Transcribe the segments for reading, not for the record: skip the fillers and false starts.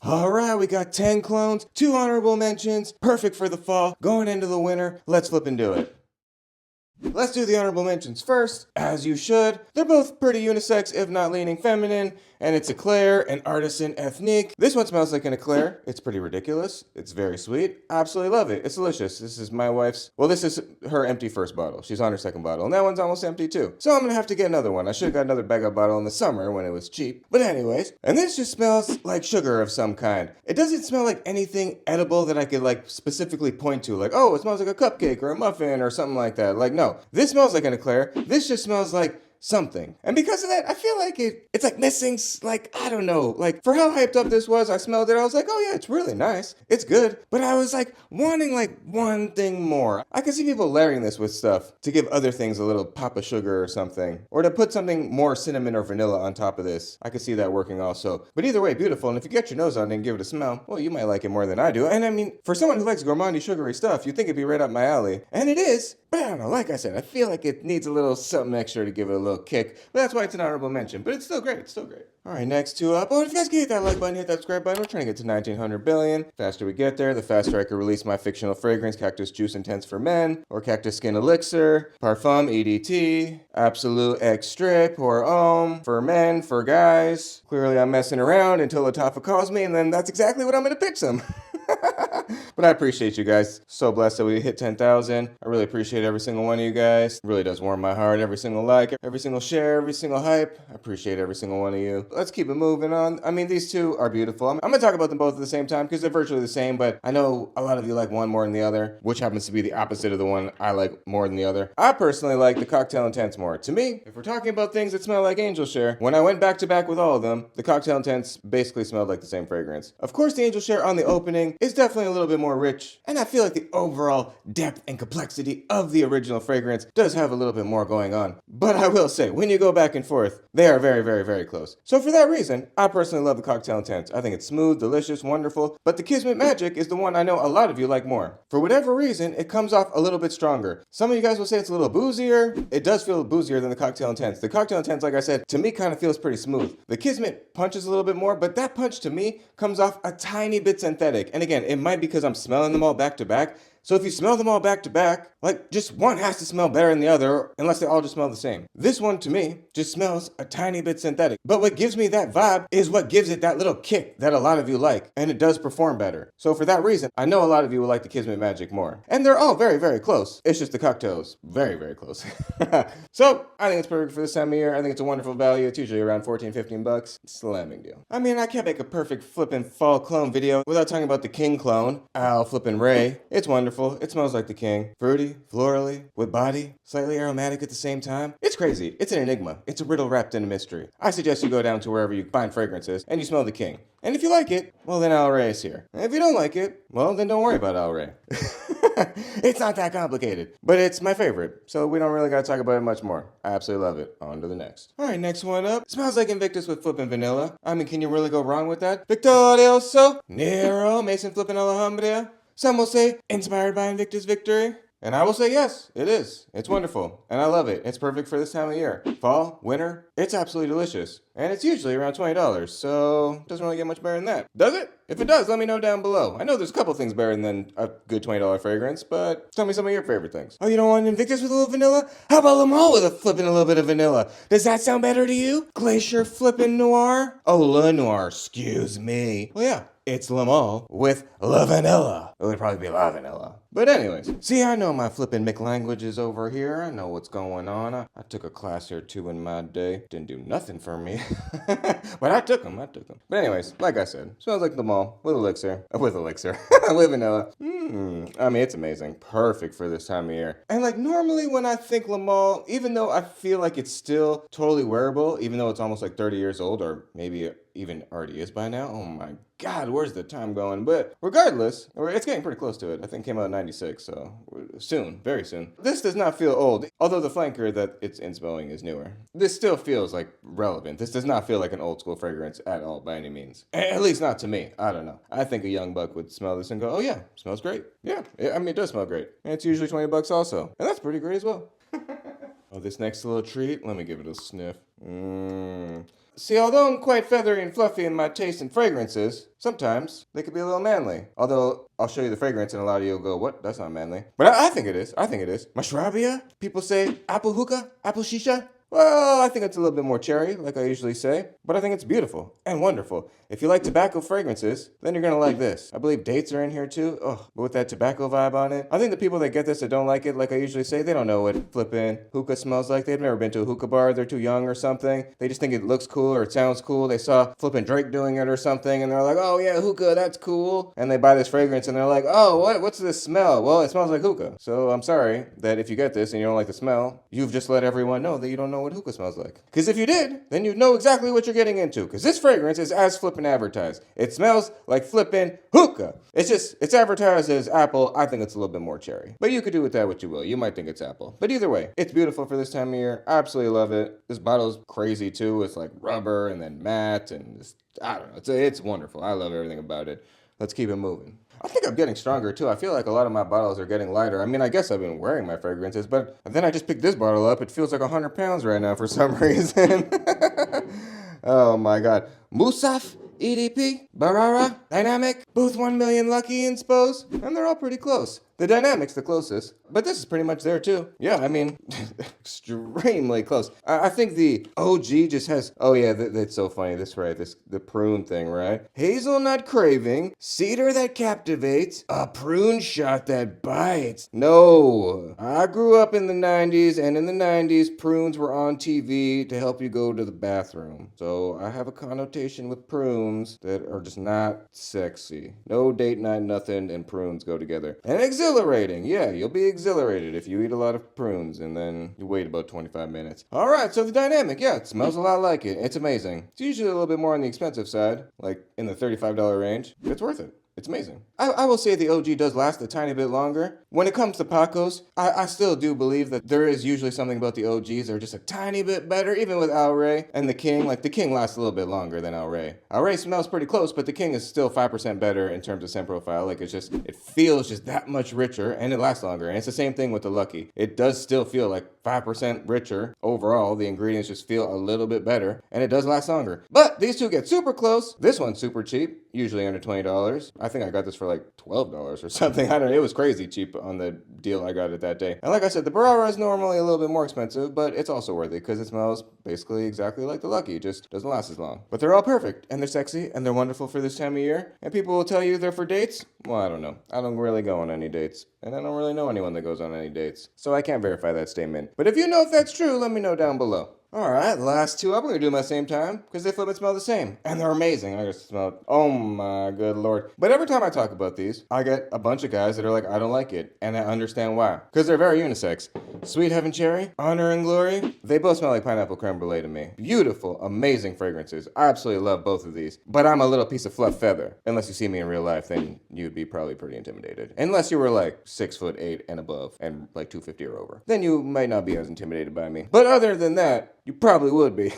All right, we got 10 clones, 2 honorable mentions, perfect for the fall, going into the winter. Let's flip and do it. Let's do the honorable mentions first, as you should. They're both pretty unisex, if not leaning feminine, and it's Eclair and Artisan Ethnique. This one smells like an Eclair. It's pretty ridiculous. It's very sweet. Absolutely love it. It's delicious. This is my wife's, well, this is her empty first bottle. She's on her second bottle, and that one's almost empty too. So I'm gonna have to get another one. I should have got another bag-up bottle in the summer when it was cheap. But anyways, and this just smells like sugar of some kind. It doesn't smell like anything edible that I could like specifically point to, like, oh, it smells like a cupcake or a muffin or something like that. Like, no, this smells like an Eclair. This just smells like something. And because of that, I feel like it's like missing, like, I don't know, like for how hyped up this was, I smelled it, I was like, oh yeah, it's really nice. It's good. But I was like wanting like one thing more. I can see people layering this with stuff to give other things a little pop of sugar or something, or to put something more cinnamon or vanilla on top of this. I could see that working also. But either way, beautiful. And if you get your nose on it and give it a smell, well, you might like it more than I do. And I mean, for someone who likes gourmandy, sugary stuff, you'd think it'd be right up my alley. And it is. But I don't know, like I said, I feel like it needs a little something extra to give it a little kick. But that's why it's an honorable mention. But it's still great. It's still great. All right, next two up. Oh, if you guys can hit that like button, hit that subscribe button. We're trying to get to 1900 billion. The faster we get there, the faster I can release my fictional fragrance, Cactus Juice Intense for Men, or Cactus Skin Elixir, Parfum EDT, Absolute X Strip, or for men, for guys. Clearly I'm messing around until Latafa calls me, and then that's exactly what I'm going to pitch them. But I appreciate you guys. So blessed that we hit 10,000. I really appreciate every single one of you guys. It really does warm my heart. Every single like, every single share, every single hype. I appreciate every single one of you. Let's keep it moving on. I mean, these two are beautiful. I'm going to talk about them both at the same time because they're virtually the same, but I know a lot of you like one more than the other, which happens to be the opposite of the one I like more than the other. I personally like the Cocktail Intense more. To me, if we're talking about things that smell like Angel Share, when I went back to back with all of them, the Cocktail Intense basically smelled like the same fragrance. Of course, the Angel Share on the opening is definitely a little bit more rich, and I feel like the overall depth and complexity of the original fragrance does have a little bit more going on. But I will say, when you go back and forth, they are very, very, very close. So for that reason, I personally love the Cocktail Intense. I think it's smooth, delicious, wonderful, but the Kismet Magic is the one I know a lot of you like more. For whatever reason, it comes off a little bit stronger. Some of you guys will say it's a little boozier. It does feel boozier than the Cocktail Intense. The Cocktail Intense, like I said, to me kind of feels pretty smooth. The Kismet punches a little bit more, but that punch to me comes off a tiny bit synthetic. And again, it might be because I'm smelling them all back to back. So if you smell them all back to back, like just one has to smell better than the other unless they all just smell the same. This one to me just smells a tiny bit synthetic. But what gives me that vibe is what gives it that little kick that a lot of you like. And it does perform better. So for that reason, I know a lot of you will like the Kismet Magic more. And they're all very, very close. It's just the cocktails very, very close. So I think it's perfect for this time of year. I think it's a wonderful value. It's usually around 14, 15 bucks. Slamming deal. I mean, I can't make a perfect flippin' fall clone video without talking about the King clone, Al flippin' Ray. It's wonderful. It smells like the King. Fruity, florally, with body, slightly aromatic at the same time. It's crazy. It's an enigma. It's a riddle wrapped in a mystery. I suggest you go down to wherever you find fragrances and you smell the King. And if you like it, well then Al Ray is here. And if you don't like it, well then don't worry about Al Ray. It's not that complicated, but it's my favorite, so we don't really gotta talk about it much more. I absolutely love it. On to the next. All right, next one up. Smells like Invictus with flippin' vanilla. I mean, can you really go wrong with that? Victorioso, Nero, Mason flippin' Alhambra. Some will say, inspired by Invictus Victory. And I will say yes, it is. It's wonderful. And I love it. It's perfect for this time of year. Fall, winter, it's absolutely delicious. And it's usually around $20, so it doesn't really get much better than that. Does it? If it does, let me know down below. I know there's a couple things better than a good $20 fragrance, but tell me some of your favorite things. Oh, you don't want Invictus with a little vanilla? How about Le Mans with a little bit of vanilla? Does that sound better to you? Glacier flippin' Noir? Oh, Le Noir, excuse me. Well, yeah. It's Le Mans with La Vanilla. It would probably be La Vanilla. But anyways, see, I know my flippin' McLanguages over here. I know what's going on. I took a class or two in my day. Didn't do nothing for me. But I took them. But anyways, like I said, smells like Le Mans with elixir. With vanilla. I mean, it's amazing. Perfect for this time of year. And like normally when I think Le Mans, even though I feel like it's still totally wearable, even though it's almost like 30 years old, or maybe even already is by now. Oh my God, where's the time going? But regardless, it's getting pretty close to it. I think it came out in 96, so soon, very soon. This does not feel old, although the flanker that it's inspoing is newer. This still feels like relevant. This does not feel like an old school fragrance at all by any means. At least not to me. I don't know. I think a young buck would smell this and go, oh yeah, smells great. Yeah, I mean, it does smell great. And it's usually 20 bucks also. And that's pretty great as well. Oh, this next little treat, let me give it a sniff. See, although I'm quite feathery and fluffy in my taste and fragrances, sometimes they could be a little manly. Although, I'll show you the fragrance and a lot of you will go, what? That's not manly. But I think it is. I think it is. Mashrabia? People say apple hookah? Apple shisha? Well, I think it's a little bit more cherry, like I usually say, but I think it's beautiful and wonderful. If you like tobacco fragrances, then you're gonna like this. I believe dates are in here too. Ugh, but with that tobacco vibe on it. I think the people that get this that don't like it, like I usually say, they don't know what flippin' hookah smells like. They've never been to a hookah bar. They're too young or something. They just think it looks cool or it sounds cool. They saw flippin' Drake doing it or something, and they're like, oh yeah, hookah, that's cool. And they buy this fragrance and they're like, oh, what's this smell? Well, it smells like hookah. So I'm sorry that if you get this and you don't like the smell, you've just let everyone know that you don't know what hookah smells like. Because if you did, then you'd know exactly what you're getting into. Because this fragrance is as flippin' advertised. It smells like flippin' hookah. It's advertised as apple. I think it's a little bit more cherry. But you could do with that what you will. You might think it's apple. But either way, it's beautiful for this time of year. I absolutely love it. This bottle's crazy too. It's like rubber and then matte and just, I don't know. It's wonderful. I love everything about it. Let's keep it moving. I think I'm getting stronger too. I feel like a lot of my bottles are getting lighter. I mean, I guess I've been wearing my fragrances, but then I just picked this bottle up. It feels like 100 pounds right now for some reason. Oh my God. Musaf, EDP, Barara, Dynamic, both 1 million Lucky Inspos, and they're all pretty close. The Dynamic's the closest, but this is pretty much there too. Yeah, I mean, extremely close. I think the OG just has, oh yeah, that's so funny. The prune thing, right? Hazelnut craving, cedar that captivates, a prune shot that bites. No, I grew up in the 90s, and in the 90s, prunes were on TV to help you go to the bathroom. So I have a connotation with prunes that are just not sexy. No date night, nothing, and prunes go together. And exhilarating. Yeah, you'll be exhilarated if you eat a lot of prunes and then you wait about 25 minutes. All right, so the Dynamic, yeah, it smells a lot like it. It's amazing. It's usually a little bit more on the expensive side, like in the $35 range. It's worth it. It's amazing. I will say the OG does last a tiny bit longer. When it comes to Pacos, I still do believe that there is usually something about the OGs that are just a tiny bit better, even with Al Rey and the King. Like, the King lasts a little bit longer than Al Rey. Al Rey smells pretty close, but the King is still 5% better in terms of scent profile. Like, it feels just that much richer, and it lasts longer. And it's the same thing with the Lucky. It does still feel like 5% richer overall. The ingredients just feel a little bit better, and it does last longer. But these two get super close. This one's super cheap, usually under $20. I think I got this for like $12 or something. I don't know. It was crazy cheap on the deal I got it that day. And like I said, the Barara is normally a little bit more expensive, but it's also worth it because it smells basically exactly like the Lucky. It just doesn't last as long. But they're all perfect, and they're sexy, and they're wonderful for this time of year. And people will tell you they're for dates. Well, I don't know. I don't really go on any dates, and I don't really know anyone that goes on any dates. So I can't verify that statement. But if you know if that's true, let me know down below. Alright, last two up, we're gonna do them at the same time, because they flip and smell the same. And they're amazing. I just smell it. Oh my good lord. But every time I talk about these, I get a bunch of guys that are like, I don't like it. And I understand why. Because they're very unisex. Sweet Heaven Cherry, Honor and Glory, they both smell like pineapple creme brulee to me. Beautiful, amazing fragrances. I absolutely love both of these. But I'm a little piece of fluff feather. Unless you see me in real life, then you'd be probably pretty intimidated. Unless you were like 6'8" and above, and like 250 or over. Then you might not be as intimidated by me. But other than that, you probably would be.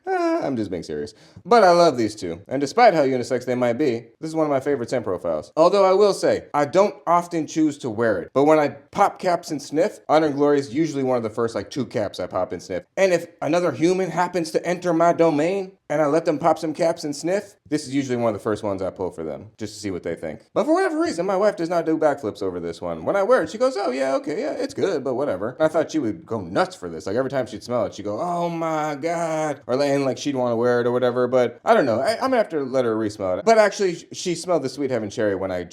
I'm just being serious. But I love these two. And despite how unisex they might be, this is one of my favorite scent profiles. Although I will say, I don't often choose to wear it. But when I pop caps and sniff, Honor and Glory is usually one of the first like 2 caps I pop and sniff. And if another human happens to enter my domain, and I let them pop some caps and sniff, this is usually one of the first ones I pull for them, just to see what they think. But for whatever reason, my wife does not do backflips over this one. When I wear it, she goes, oh yeah, okay, yeah, it's good, but whatever. And I thought she would go nuts for this. Like every time she'd smell it, she'd go, oh my God. Or and like she'd want to wear it or whatever, but I don't know. I'm gonna have to let her re-smell it. But actually, she smelled the Sweet Heaven Cherry when I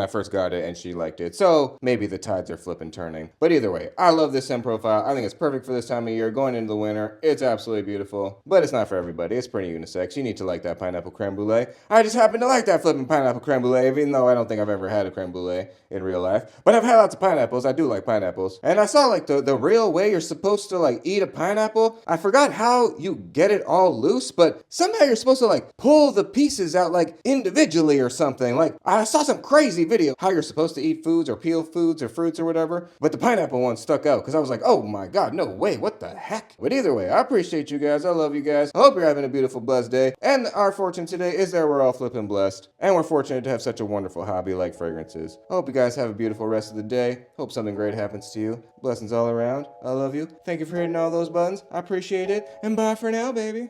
first got it, and she liked it. So maybe the tides are flipping turning. But either way, I love this scent profile. I think it's perfect for this time of year, going into the winter. It's absolutely beautiful, but it's not for everybody. It's pretty unisex. You need to like that pineapple creme brulee. I just happen to like that flipping pineapple creme brulee, even though I don't think I've ever had a creme brulee in real life. But I've had lots of pineapples. I do like pineapples. And I saw like the real way you're supposed to like eat a pineapple. I forgot how you get it all loose, but somehow you're supposed to like pull the pieces out like individually or something. Like I saw some crazy video how you're supposed to eat foods or peel foods or fruits or whatever. But the pineapple one stuck out because I was like, oh my God, no way, what the heck? But either way, I appreciate you guys. I love you guys. I hope you're having a beautiful beautiful, blessed day. And our fortune today is that we're all flipping blessed. And we're fortunate to have such a wonderful hobby like fragrances. I hope you guys have a beautiful rest of the day. Hope something great happens to you. Blessings all around. I love you. Thank you for hitting all those buttons. I appreciate it. And bye for now, baby.